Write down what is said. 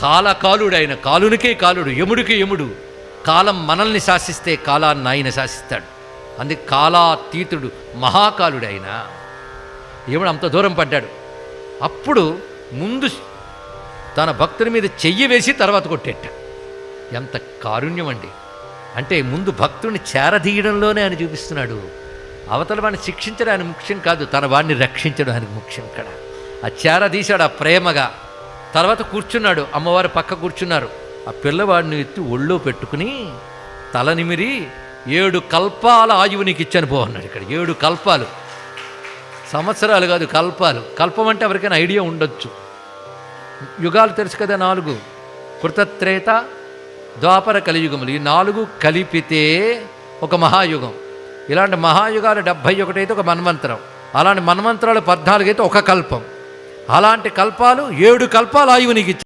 కాలకాలుడైన కాలునికే కాలుడు, యముడికి యముడు. కాలం మనల్ని శాసిస్తే కాలాన్ని ఆయన శాసిస్తాడు. అందుకే కాలాతీతుడు మహాకాలుడైన యముడు అంత దూరం పడ్డాడు. అప్పుడు ముందు తన భక్తుని మీద చెయ్యి వేసి తర్వాత కొట్టేట. ఎంత కారుణ్యం అండి! అంటే ముందు భక్తుడిని చేరదీయడంలోనే ఆయన చూపిస్తున్నాడు. అవతల వాడిని శిక్షించడం ఆయన ముఖ్యం కాదు, తన వాడిని రక్షించడం ఆయనకు ముఖ్యం. ఇక్కడ ఆ చేరదీశాడు ఆ ప్రేమగా. తర్వాత కూర్చున్నాడు, అమ్మవారు పక్క కూర్చున్నారు. ఆ పిల్లవాడిని ఎత్తి ఒళ్ళో పెట్టుకుని తల నిమిరి 7 కల్పాల ఆయువు నీకు ఇచ్చాను పో అన్నాడు. ఇక్కడ 7 కల్పాలు, సంవత్సరాలు కాదు, కల్పాలు. కల్పం అంటే ఎవరికైనా ఐడియా ఉండొచ్చు. యుగాలు తెలుసు కదా, 4: కృతత్రేత, ద్వాపర, కలియుగములు. ఈ 4 కలిపితే ఒక మహాయుగం. ఇలాంటి మహాయుగాలు 71 అయితే ఒక మన్వంతరం. అలాంటి మన్వంతరాలు 14 అయితే ఒక కల్పం. అలాంటి కల్పాలు 7 కల్పాలు ఆయువు నీకు ఇచ్చాను.